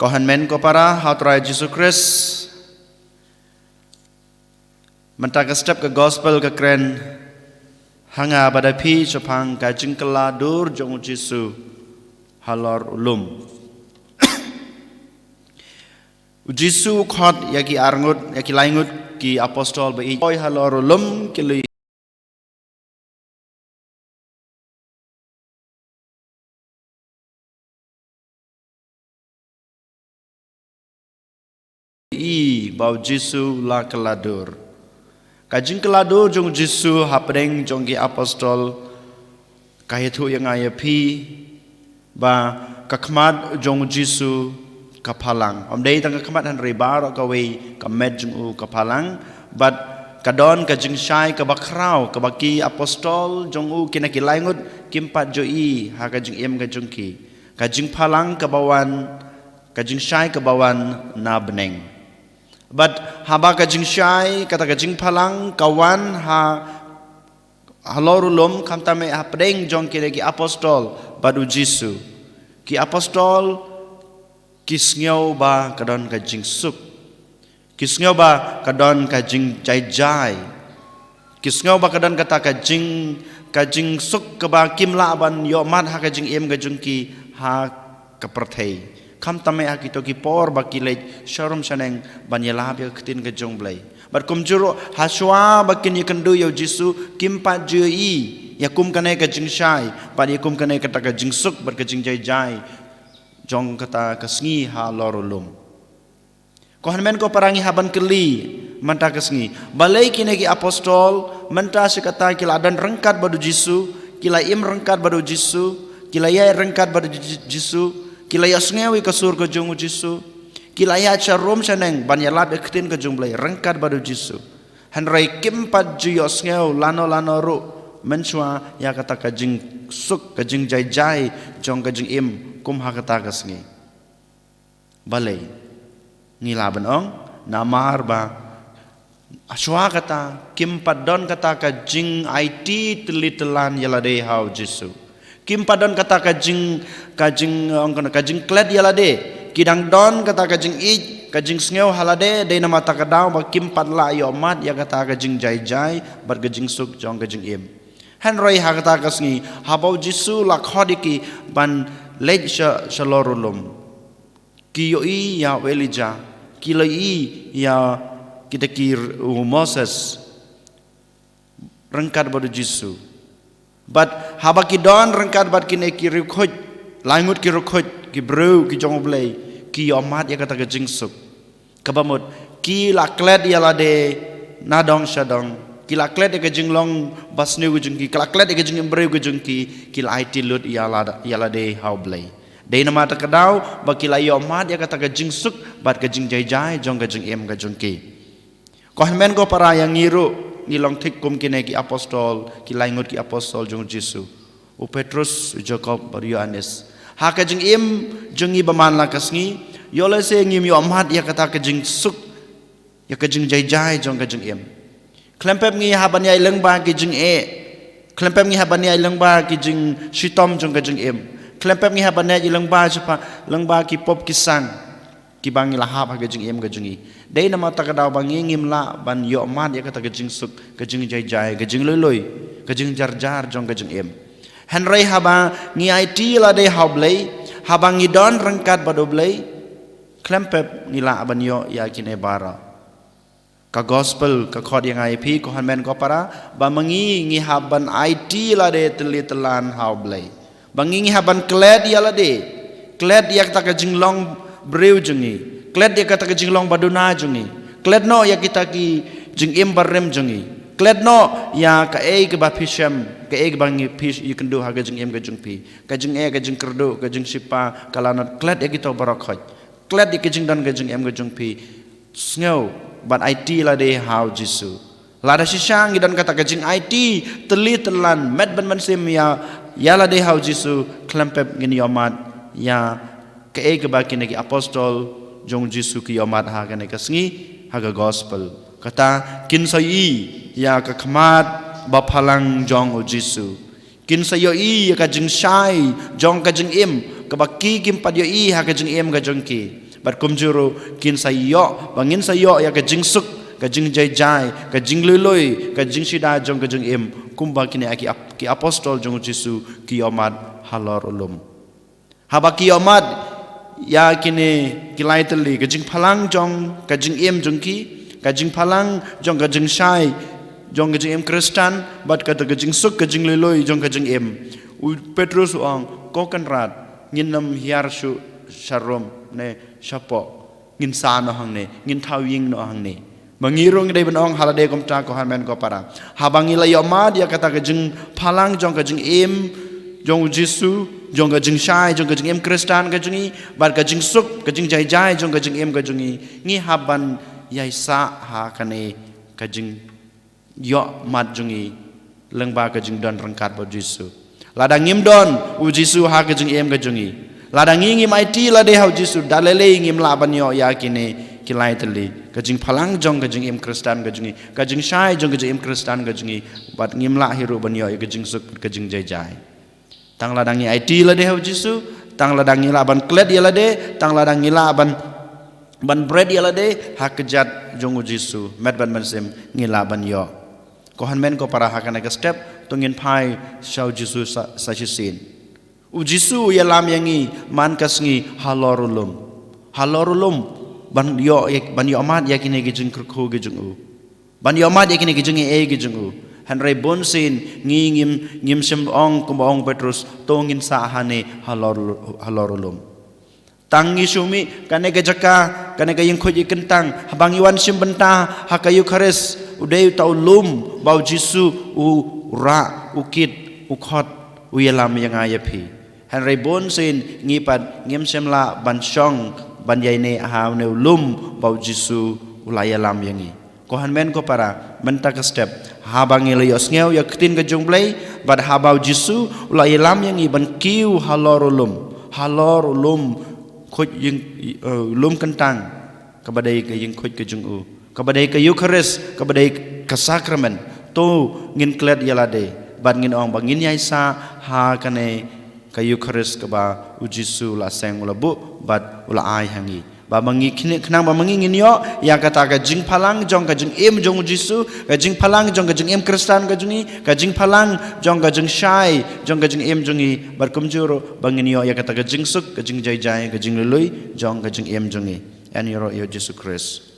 Kohan men ko para hautra Jesus Christ mentang ke step ke gospel ke keren hanga pada pi chapang ka jingkala dur jong Jesu halor ulum Jesu khot yaki arngut yaki laingut ki apostol ba oi halor ulum ki bau Jesu la keladur kajing keladur jong Jesu hapdeng jong ki apostol kahitu yang ayapi ba kakmat jong Jesu kapalang omdei tang kakmat han rebar kawe kamet jong u kapalang but kadon kajing syai ka bakrau ka baki apostol jong u kinaki laingut kimpat joi ha kajing em kajing ki kajing palang ka bawan kajing syai ka bawan na beneng but haba kajing syai kata kajing palang kawan halorulum kamtame hapdeng jong ki apostol badu Jesu ki apostol kisngau ba kadon kajing suk kisngau ba kadon kajing jai kisngau ba kadon kata kajing suk ke ba kimla ban yo mat ha kajing em kajing ki ha kaperthei kam tame ha kito ki por ba kilej sharum saneng banyala ya ketin ke jong blai bar kum juro haswa ba kin yikendu yo Jesu kimpat jui ya kum kanai ka jing syai ba ya kum kanai kata ka jing suk bar ka jing jai jong kata kesngi ha lorulum kohan men ko parangi haban keli menta kesngi balai kini ki apostol menta sekata kila dan rengkat badu Jesu kila im rengkat badu Jesu kila ya rengkat badu Jesu kila ya sngewi ke sur ke jong Jesu kila ya charom saneng banyalat ektin ke jong blai rengkat badu Jesu hanrai kimpat juyo sngew lano ru mensua ya kata kajing suk kajing jai jong kajing im kum ha kata kasngi balai ngila benong namar ba aswa kata kimpat don kata kajing IT telitelan yalade hau Jesu kimpat don kata kajing kled yalade kidang don kata kajing sngew halade de nama takadaw ba kimpat la yo mat ya kata kajing jai bar kajing suk jong kajing im hanroi ha kata kasngi habau Jesu la khodiki ban lej shalorulum kiyoi ya Elijah kilai ya kita Moses rengkat badu Jesu but haba ki don rengkat bad kine ki rukhoj langut ki rukhoj ki bru ki jong blai ki amat ya kata kajing suk kabamut ki laklet ya lade nadong shadong ki laklet ya kajing long basnu kajing ki laklet ya kajing bru kajing ki IT lut ya lade how blai dei nama ta kadau ba ki la yo amat ya kata kajing suk bad kajing jai jong kajing em kajing ki ko men ko para yang ngiru ngilong thik kum kine ki apostol ki laingut ki apostol jong Jesu u Petrus Jacob bar Yohanes ha kajing im jongi baman la kasngi yole se ngim yo amat ya kata kajing suk ya kajing jai jong kajing em klempem ngi haban ya leng ba ki jing e klempem ngi haban ya leng ba ki jing shitom jong kajing em klempem ngi haban ya leng ba chapa leng ba ki pop kisang ki bangi lahap ha kajing em kajing i dei nama takadaw bangi ngim la ban yo mat ya kata kajing suk kajing jai kajing loi kajing jar jong kajing em hanrei haba ngi IT la de hablei haba ngi don rengkat bado blei klempep ngila ban yo ya kine bara ka gospel ka khod yang IP ko han men ko para ba mangi ngi haban IT la de telitelan hablei bangi ngi haban kled ya la de kled ya kata kajing long breu jengi kled dia kata kajing long baduna jungi kled no ya kita ki jing im barrem jungi kled no ya ka ke ba pisham ka ke bangi pish you can do ha kajing im kajing pi kajing kajing kerdu kajing sipa kalanat kled ya kita barakhoj kled ya kajing dan kajing im kajing pi snow but IT la de how Jesu lada sisang dan kata kajing IT telitelan med ban sim ya la de how Jesu klempep ngini yomat ya ke baki neki apostol jong Jesu ki yomat ha kane kasngi ha ga gospel kata kin sai ya ka khmat ba phalang jong Jesu kin sai ya ka jing shai jong ka jing im kabaki kim padyo I ha ka jing em ka jong ki bat kumjuro kin sayo bangin sayo ya ka jing suk ka jing jai jai ka jing lului ka jing sida jong ka jing em kumba kini ki apostol jong Jisu ki omat halor ulum habaki omat ya kini kilai teli ka jing phalang jong ka jing em jong ki ka jing phalang jong ka jing shai jong ka jing em Kristen bat ka jing suk ka jing lului jong ka jing em u Petrus ong ko kan rat nginam hiar su sharom ne shapo ngin sa no hang ne ngin thau ying no hang ne mangirung dei benong halade kom ta ko han ko para habangi la yoma dia kata ka jing phalang jong ka jing em jong Jisu jong ka jing shai jong ka jing em Kristen ka jing bar ka jing suk ka jing jai jai jong ka jing em ka jing ngi haban yai sa ha kane ka jing yo mat jong leng ba ka jing don rangkat bo Jisu ladang ngim don u Jisu ha ka jing em ka jing ladang ngim IT la de ha Jisu dalele ngim la ban yo ya kine kilai teli kajing phalang jong kajing em Kristen kajing shai jong kajing em Kristen kajing bat ngim la hiru ban yo kajing suk kajing jai jai tang ladang ngi IT la de ha Jisu tang ladang ngi la ban klet ya la de tang ladang ngi la ban bread ya la de ha kejat jong Jisu met ban sem ngi la ban yo ko han men ko para ha kana ka step tungin pai shau Jisu sa sin u Jisu ya lam yangi man kasngi halorulum ban yo amat yakini gijing krukho gijing u ban yo amat yakini gijing gijing u hanrai bonsin ngim sem ong kumbong Petrus tongin sa hane halorulum tangi sumi kane gejaka kane gayeng khoji kentang habang iwan sim benta hakayu khares udai taulum bau Jisu u ra ukit ukhot uyelam yang ayapi hanrai bonsin ngipat ngim semla ban shong ban yai ne haw ne lum bau Jisu ulaya lam yangi ko han men ko para menta ka step habangi le yos ngeu ya ktin ka jongblai bad habau Jisu ulaya lam yangi ban kiu halorulum khoj ying lum kentang kabadai ka ying khoj ka jung u kabadai ka Eucharist kabadai ka sakramen to ngin klet yalade bad ngin ong bangin yai sa ha kane ka Eucharist ka ba u Jisu la seng ula bu bat ula ai hangi ba mangi khnang ba mangi ngin yo ya kata ka jing phalang jong ka jing em jong Jisu ka jing phalang jong ka jing em Kristen ka jing phalang jong ka jing shai jong ka jing em jongi bar kumjuro bangin yo ya kata ka jing suk ka jing jai jai ka jing lului jong ka jing em jongi and yo Jisu Christ